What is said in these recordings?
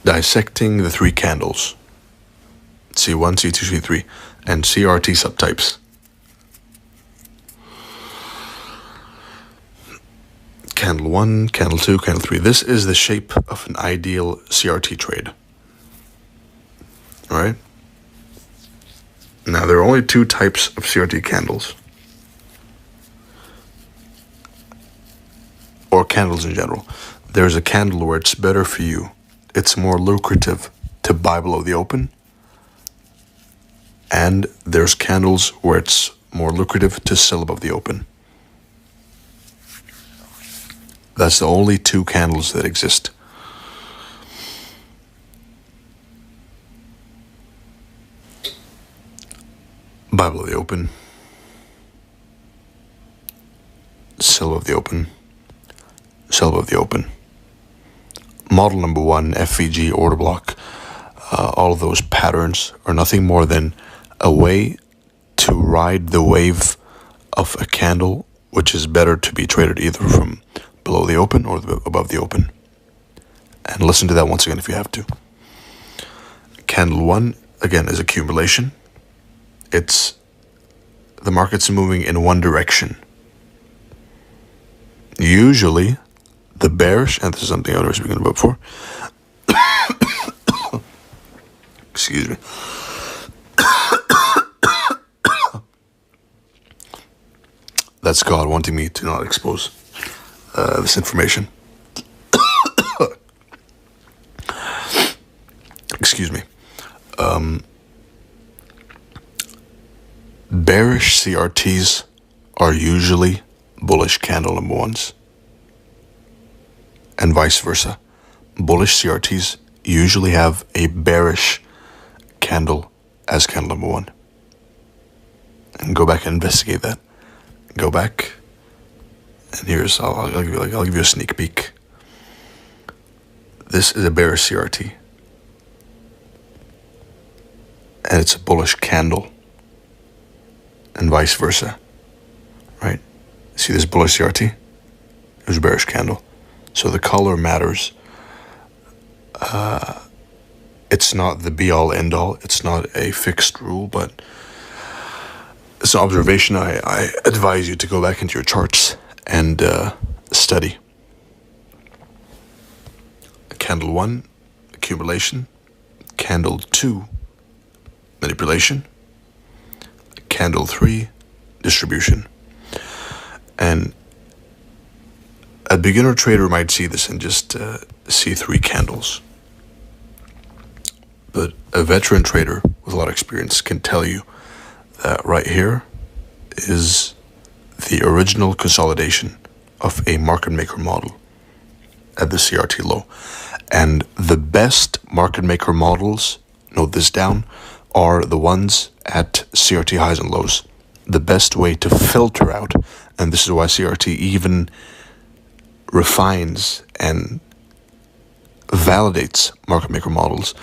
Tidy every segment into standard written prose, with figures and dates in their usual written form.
dissecting the three candles, C1, C2, C3, and CRT subtypes. Candle 1, candle 2, candle 3. This is the shape of an ideal CRT trade. Alright? Now, there are only two types of CRT candles, or candles in general. There's a candle where it's better for you. It's more lucrative to buy below the open. And there's candles where it's more lucrative to sell above the open. That's the only two candles that exist. Buy below the open, sell above the open, sell above the open. Model number 1, FVG, order block, all of those patterns are nothing more than a way to ride the wave of a candle, which is better to be traded either from below the open or above the open. And listen to that once again if you have to. Candle 1, again, is accumulation. It's the market's moving in one direction. Usually, the bearish, and this is something I was speaking about before. Excuse me. That's God wanting me to not expose this information. Excuse me. Bearish CRTs are usually bullish candle number 1s, and vice versa. Bullish CRTs usually have a bearish candle as candle number 1. And go back and investigate that. Go back, and here's I'll give you a sneak peek. This is a bearish CRT, and it's a bullish candle, and vice versa, right? See this bullish CRT? It was a bearish candle. So the color matters. It's not the be-all, end-all. It's not a fixed rule, but it's an observation. I advise you to go back into your charts and study. Candle 1, accumulation. Candle 2, manipulation. Candle 3, distribution. And a beginner trader might see this and just see 3 candles. But a veteran trader with a lot of experience can tell you that right here is the original consolidation of a market maker model at the CRT low. And the best market maker models, note this down, are the ones at CRT highs and lows. The best way to filter out, and this is why CRT even refines and validates market maker models.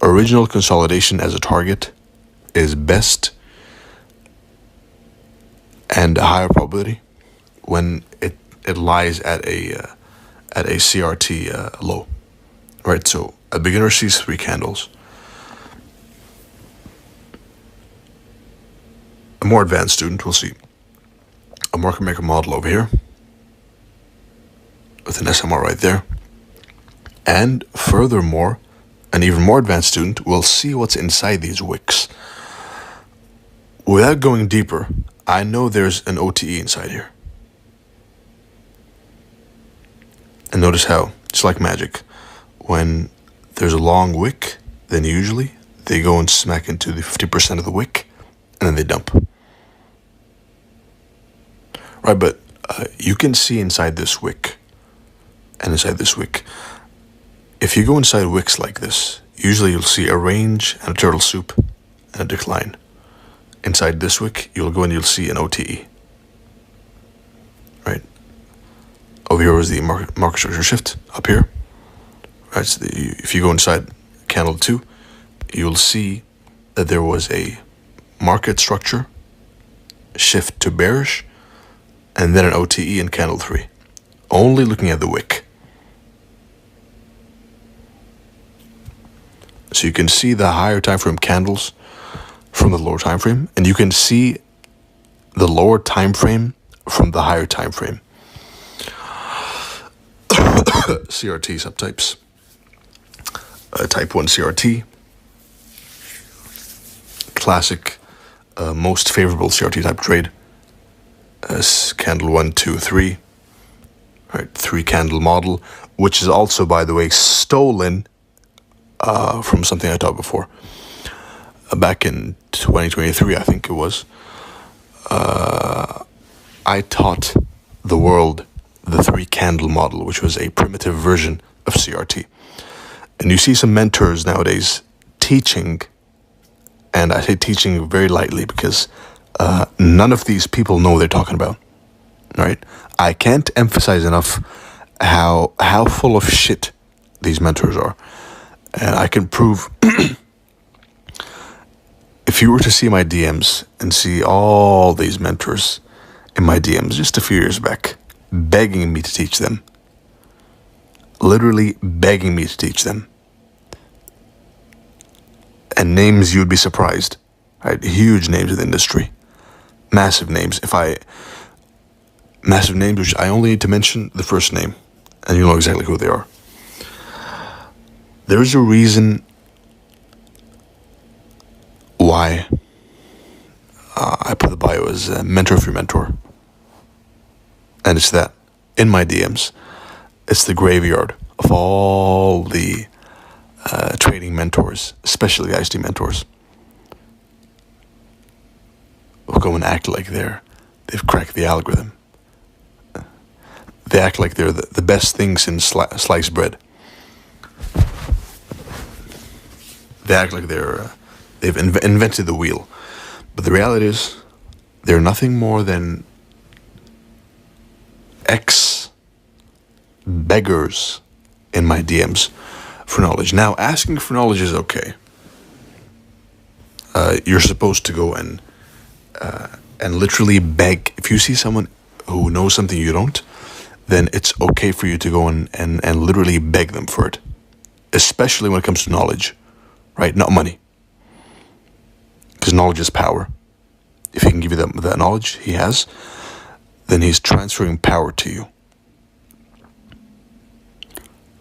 Original consolidation as a target is best and a higher probability when it lies at a CRT low, right? So a beginner sees 3 candles. A more advanced student will see a market maker model over here with an SMR right there. And furthermore, an even more advanced student will see what's inside these wicks. Without going deeper, I know there's an OTE inside here. And notice how it's like magic. When there's a long wick, then usually they go and smack into the 50% of the wick, and then they dump. Right, but you can see inside this wick and inside this wick. If you go inside wicks like this, usually you'll see a range and a turtle soup and a decline. Inside this wick, you'll go and you'll see an OTE. Right? Over here was the market structure shift, up here. Right, so if you go inside candle 2, you'll see that there was a market structure shift to bearish, and then an OTE in candle 3. Only looking at the wick. So you can see the higher time frame candles from the lower time frame, and you can see the lower time frame from the higher time frame. CRT subtypes. Type 1 CRT. Classic, most favorable CRT type trade. Candle 1, 2, 3. Right, 3 candle model, which is also, by the way, stolen from something I taught before. Back in 2023, I think it was. I taught the world the 3 candle model, which was a primitive version of CRT. And you see some mentors nowadays teaching, and I say teaching very lightly because none of these people know what they're talking about. Right? I can't emphasize enough how full of shit these mentors are. And I can prove, if you were to see my DMs and see all these mentors in my DMs just a few years back, begging me to teach them, literally begging me to teach them, and names you'd be surprised, right? Huge names in the industry, massive names. Massive names, which I only need to mention the first name, and you know exactly who they are. There's a reason why I put the bio as mentor for your mentor. And it's that, in my DMs, it's the graveyard of all the trading mentors, especially IST mentors, who go and act like they've cracked the algorithm. They act like they're the best thing since sliced bread. They act like they've invented the wheel. But the reality is, they're nothing more than ex-beggars in my DMs for knowledge. Now, asking for knowledge is okay. You're supposed to go and literally beg. If you see someone who knows something you don't, then it's okay for you to go and literally beg them for it. Especially when it comes to knowledge, right? Not money. Because knowledge is power. If he can give you that knowledge he has, then he's transferring power to you.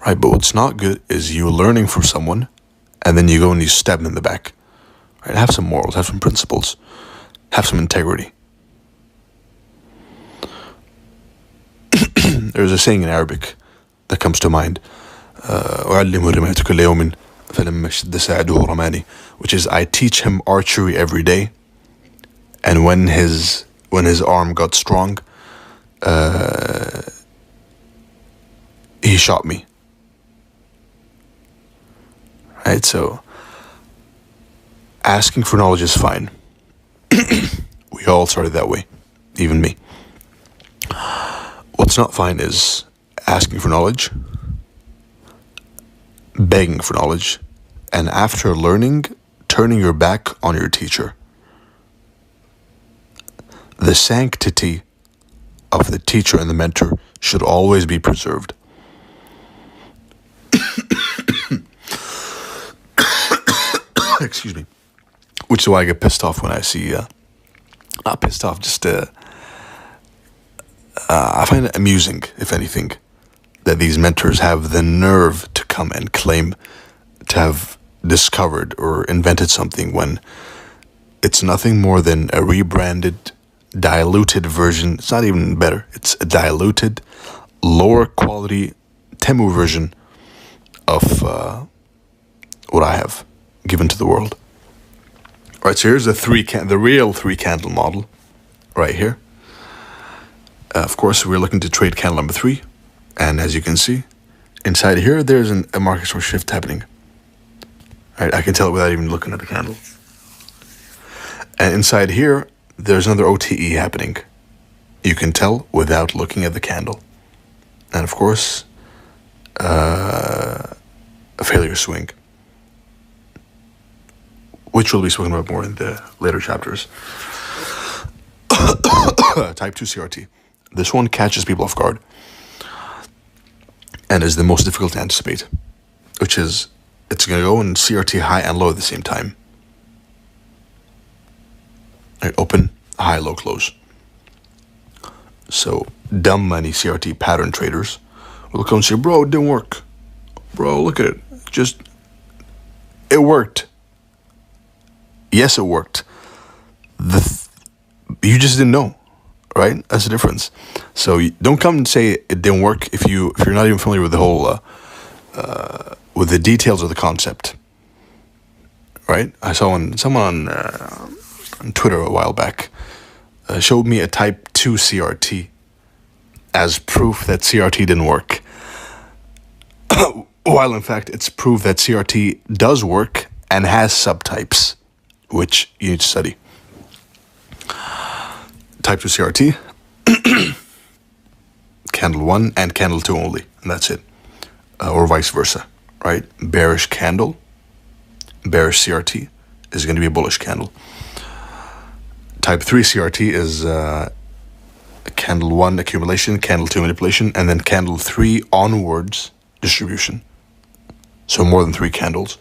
Right? But what's not good is you learning from someone, and then you go and you stab them in the back. Right? Have some morals, have some principles, have some integrity. There's a saying in Arabic that comes to mind, which is, I teach him archery every day, and when his arm got strong, he shot me. Right, so asking for knowledge is fine. We all started that way, even me. What's not fine is asking for knowledge, begging for knowledge, and after learning, turning your back on your teacher. The sanctity of the teacher and the mentor should always be preserved. Excuse me. Which is why I get pissed off when I see, not pissed off, just I find it amusing, if anything, that these mentors have the nerve to come and claim to have discovered or invented something when it's nothing more than a rebranded, diluted version. It's not even better. It's a diluted, lower quality Temu version of what I have given to the world. All right, so here's the real 3 candle model right here. Of course, we're looking to trade candle number 3. And as you can see, inside here, there's a market source shift happening. All right, I can tell it without even looking at the candle. And inside here, there's another OTE happening. You can tell without looking at the candle. And of course, a failure swing, which will be spoken about more in the later chapters. Type 2 CRT. This one catches people off guard and is the most difficult to anticipate, which is it's going to go in CRT high and low at the same time. Right, open, high, low, close. So dumb money CRT pattern traders will come and say, bro, it didn't work. Bro, look at it. It worked. Yes, it worked. You just didn't know, right? That's the difference. So don't come and say it didn't work if you're not even familiar with the whole with the details of the concept, right? I saw someone on Twitter a while back showed me a Type 2 CRT as proof that CRT didn't work. While in fact it's proof that CRT does work and has subtypes, which you need to study. Type 2 CRT, candle 1 and candle 2 only, and that's it. Or vice versa, right? Bearish candle, bearish CRT is going to be a bullish candle. Type 3 CRT is candle 1 accumulation, candle 2 manipulation, and then candle 3 onwards distribution. So more than 3 candles.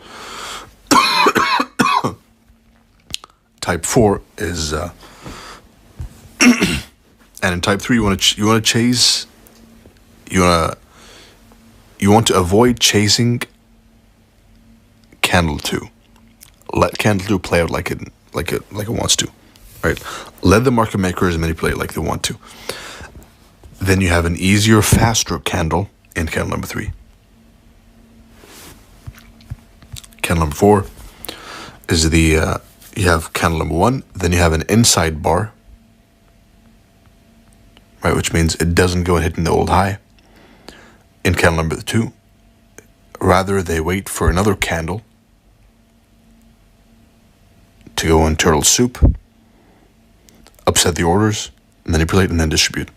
Type 4 is and in type 3 you want to chase, you want to avoid chasing candle 2. Let candle 2 play out like it wants to, right? Let the market makers manipulate like they want to. Then you have an easier, faster candle in candle number 3. Candle number 4 is you have candle number 1, then you have an inside bar, right, which means it doesn't go and hit in the old high. In candle number 2, rather they wait for another candle to go in turtle soup, upset the orders, manipulate, and then distribute.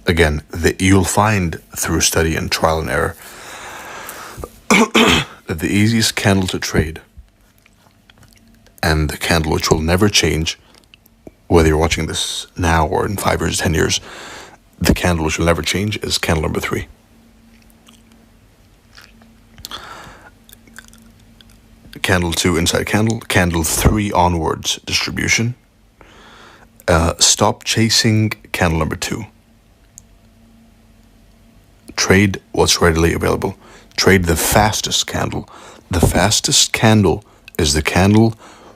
Again, you'll find through study and trial and error that the easiest candle to trade and the candle which will never change, whether you're watching this now or in 5 years, 10 years, the candle which will never change is candle number 3. Candle 2 inside candle, candle 3 onwards distribution. Stop chasing candle number 2. Trade what's readily available. Trade the fastest candle. The fastest candle is the candle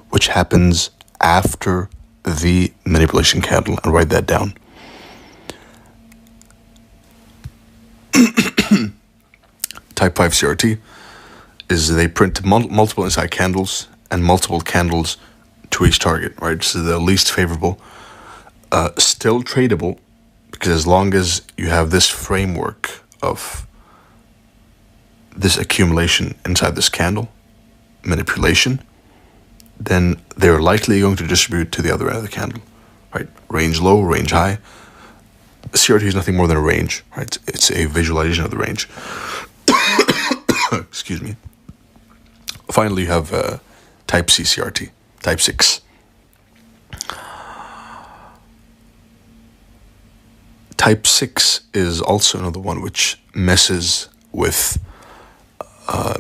which happens after the manipulation candle, and write that down. Type 5 CRT is they print multiple inside candles and multiple candles to each target, right? So the least favorable, still tradable, because as long as you have this framework of this accumulation inside this candle, manipulation, then they're likely going to distribute to the other end of the candle, right? Range low, range high. CRT is nothing more than a range, right? It's a visualization of the range. Excuse me. Finally, you have Type C CRT, Type 6. Type 6 is also another one which messes with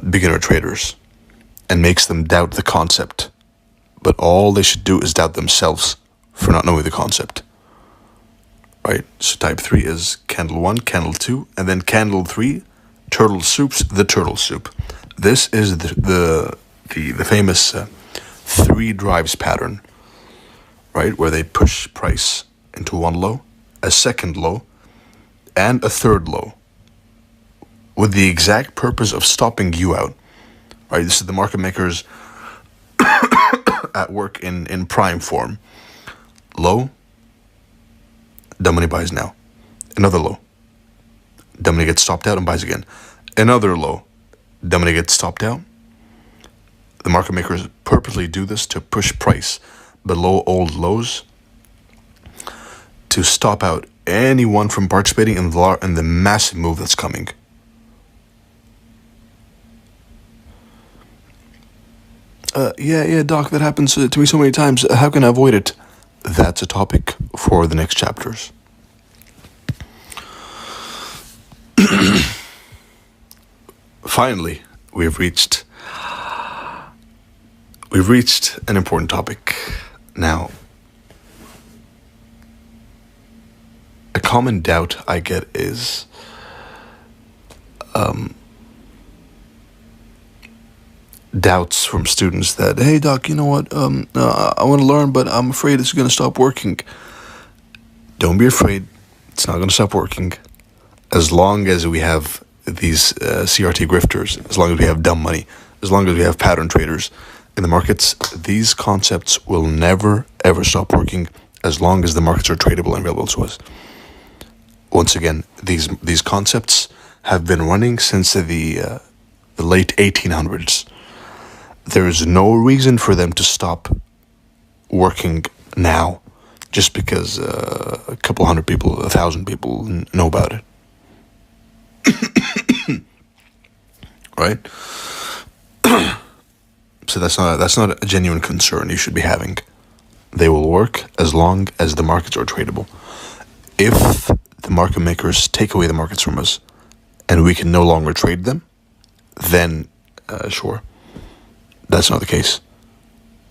beginner traders and makes them doubt the concept. But all they should do is doubt themselves for not knowing the concept, right? So type 3 is candle 1, candle 2, and then candle 3, turtle soups, the turtle soup. This is the famous 3 drives pattern, right? Where they push price into one low, a second low, and a third low, with the exact purpose of stopping you out, right? This is the market makers at work in prime form. Low, dumb money buys now. Another low, dumb money gets stopped out and buys again. Another low, dumb money gets stopped out. The market makers purposely do this to push price below old lows, to stop out anyone from participating in the massive move that's coming. Yeah, Doc, that happens to me so many times. How can I avoid it? That's a topic for the next chapters. Finally, we've reached an important topic. Now, a common doubt I get is doubts from students that, hey doc, you know what, I want to learn, but I'm afraid it's going to stop working. Don't be afraid. It's not going to stop working. As long as we have these CRT grifters, as long as we have dumb money, as long as we have pattern traders in the markets, these concepts will never, ever stop working as long as the markets are tradable and available to us. Once again, these concepts have been running since the late 1800s. There is no reason for them to stop working now just because a couple hundred people, 1,000 people know about it. Right? So that's not a genuine concern you should be having. They will work as long as the markets are tradable. If the market makers take away the markets from us and we can no longer trade them, then sure, that's not the case.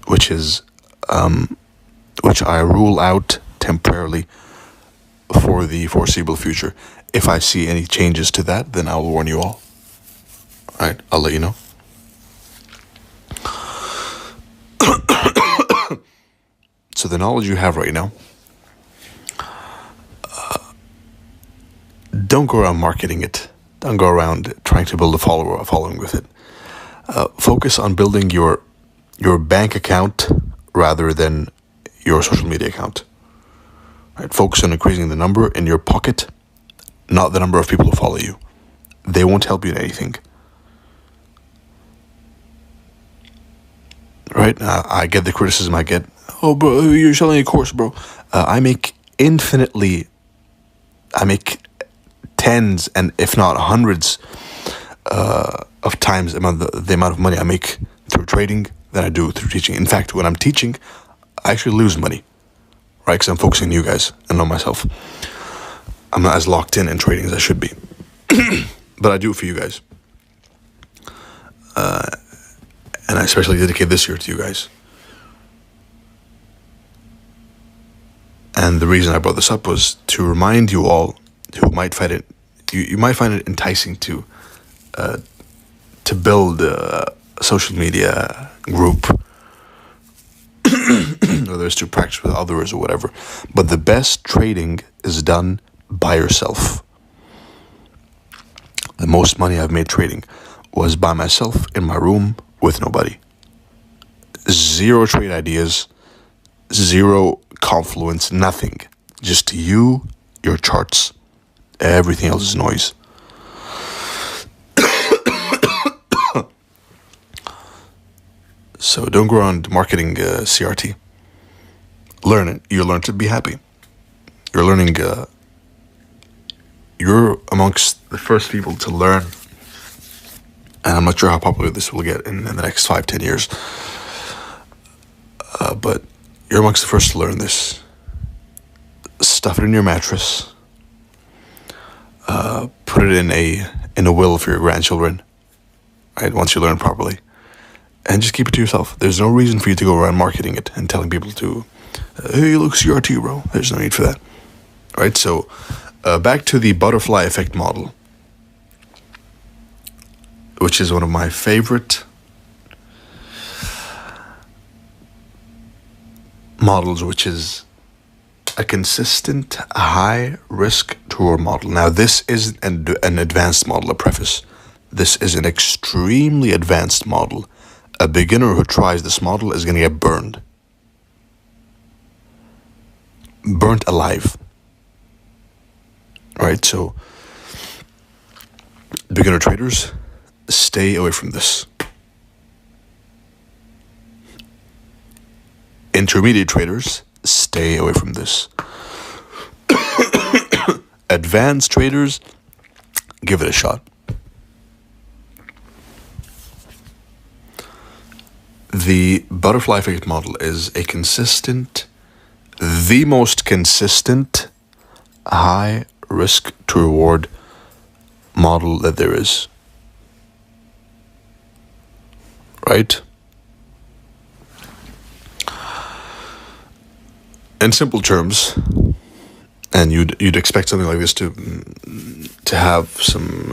Which I rule out temporarily for the foreseeable future. If I see any changes to that, then I'll warn you all. Alright, I'll let you know. So the knowledge you have right now, don't go around marketing it. Don't go around trying to build a following with it. Focus on building your bank account rather than your social media account. Right? Focus on increasing the number in your pocket, not the number of people who follow you. They won't help you in anything. Right? I get the criticism I get. Oh, bro, you're selling a course, bro. I make tens and if not hundreds of times the amount of money I make through trading than I do through teaching. In fact, when I'm teaching, I actually lose money, right? Because I'm focusing on you guys and not myself. I'm not as locked in trading as I should be. But I do it for you guys. And I especially dedicate this year to you guys. And the reason I brought this up was to remind you all who might find it, you might find it enticing to build a social media group, whether it's to practice with others or whatever. But the best trading is done by yourself. The most money I've made trading was by myself in my room with nobody. Zero trade ideas, zero confluence, nothing. Just you, your charts. Everything else is noise. So don't go around marketing CRT. Learn it. You learn to be happy. You're learning. You're amongst the first people to learn. And I'm not sure how popular this will get in the next 5-10 years. But you're amongst the first to learn this. Stuff it in your mattress. Put it in a will for your grandchildren. Right, once you learn properly. And just keep it to yourself. There's no reason for you to go around marketing it and telling people to, hey, look, CRT, bro. There's no need for that. Right, so back to the butterfly effect model, which is one of my favorite models, which is a consistent high risk to reward model. Now, this is an advanced model, a preface. This is an extremely advanced model. A beginner who tries this model is going to get burned. Burnt alive. Right, so beginner traders, stay away from this. Intermediate traders, stay away from this. Advanced traders, give it a shot. The butterfly effect model is a consistent, the most consistent, high risk to reward model that there is. right? In simple terms, and you'd expect something like this to have some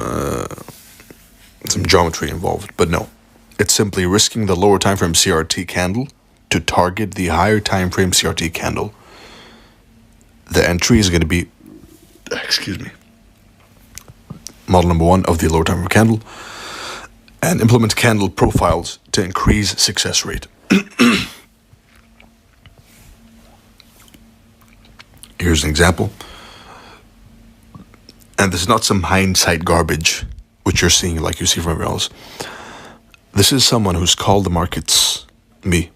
geometry involved, but no. It's simply risking the lower time frame CRT candle to target the higher time frame CRT candle. The entry is going to be, model number 1 of the lower time frame candle, and implement candle profiles to increase success rate. Here's an example. And this is not some hindsight garbage, which you're seeing like you see from everyone else. This is someone who's called the markets, me,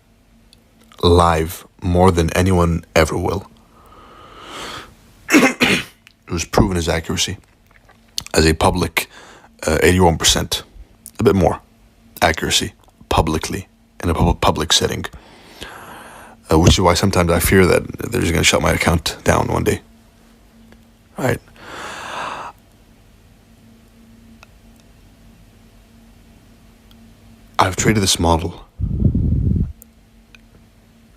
live more than anyone ever will. Who's proven his accuracy as a public 81%, a bit more accuracy publicly in a public setting. Which is why sometimes I fear that they're just going to shut my account down one day. Right? I've traded this model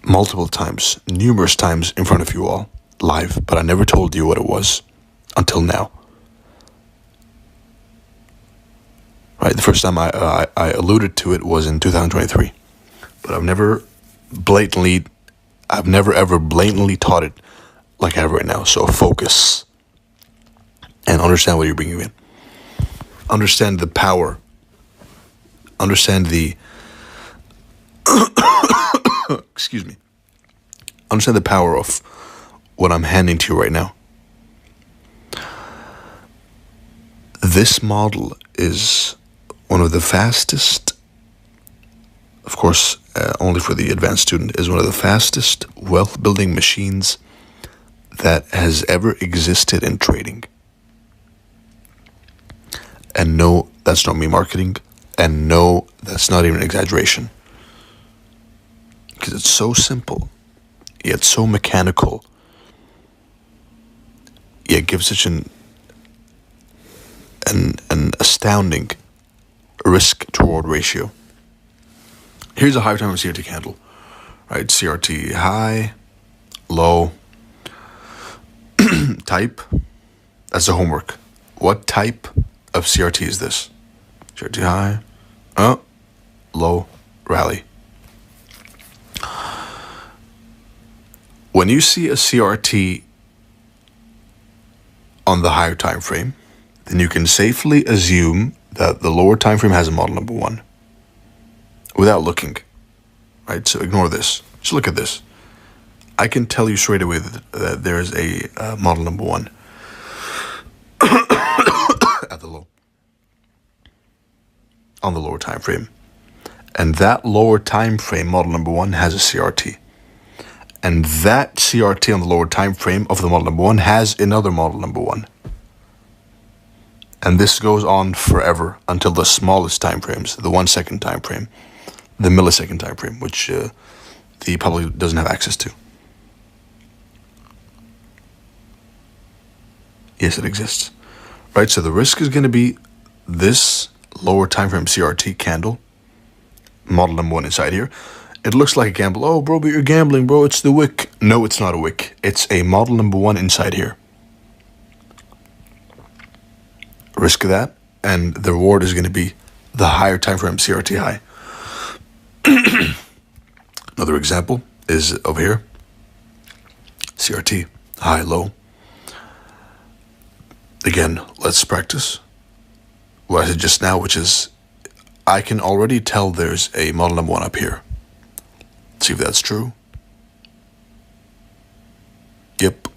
multiple times, numerous times in front of you all, live, but I never told you what it was until now. Right? The first time I alluded to it was in 2023, but I've never ever blatantly taught it like I have right now. So focus and understand what you're bringing in. Understand the power. Understand the excuse me. Understand the power of what I'm handing to you right now. This model is one of the fastest, of course, only for the advanced student, is one of the fastest wealth building machines that has ever existed in trading. And no, that's not me marketing. And no, that's not even an exaggeration. Because it's so simple, yet so mechanical, yet gives such an astounding risk to reward ratio. Here's a high time CRT candle, right? CRT high, low, type. That's the homework. What type of CRT is this? CRT high, low, rally. When you see a CRT on the higher time frame, then you can safely assume that the lower time frame has a model number 1 without looking, right? So ignore this. Just look at this. I can tell you straight away that there is a model number 1 at the low, on the lower time frame. And that lower time frame model number 1 has a CRT. And that CRT on the lower time frame of the model number 1 has another model number 1. And this goes on forever until the smallest time frames, the 1 second time frame, the millisecond time frame, which the public doesn't have access to. Yes, it exists. Right, so the risk is going to be this lower time frame CRT candle, model number 1 inside here. It looks like a gamble. Oh, bro, but you're gambling, bro. It's the wick. No, it's not a wick. It's a model number 1 inside here. Risk that, and the reward is going to be the higher time frame CRT high. Another example is over here. CRT high, low. Again, let's practice what I said just now, which is I can already tell there's a model number 1 up here. See if that's true. Yep.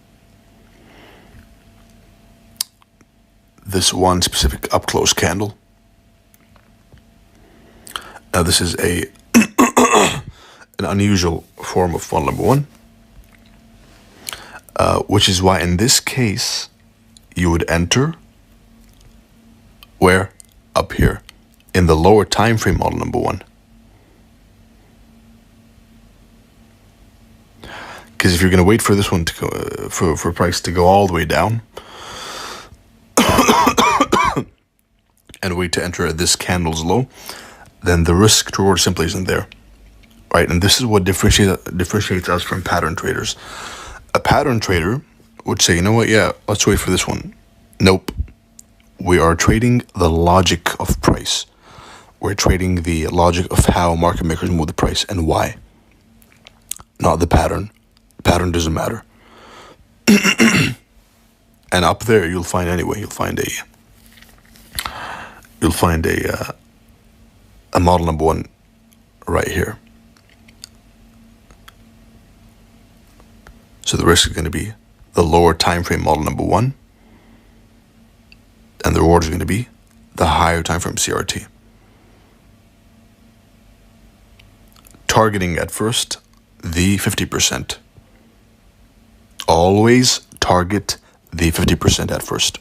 This one specific up close candle. Now this is an unusual form of model number 1, which is why in this case you would enter where? Up here in the lower time frame model number 1. Because if you're going to wait for this one to go, for price to go all the way down, and wait to enter at this candle's low, then the risk to reward simply isn't there, right? And this is what differentiates us from pattern traders. A pattern trader would say, you know what, yeah, let's wait for this one. Nope. We are trading the logic of price. We're trading the logic of how market makers move the price and why. Not the pattern. Pattern doesn't matter. And up there, you'll find a model number one right here. So the risk is going to be the lower time frame model number one, and the reward is going to be the higher time frame CRT. Targeting at first the 50%. Always target the 50% at first.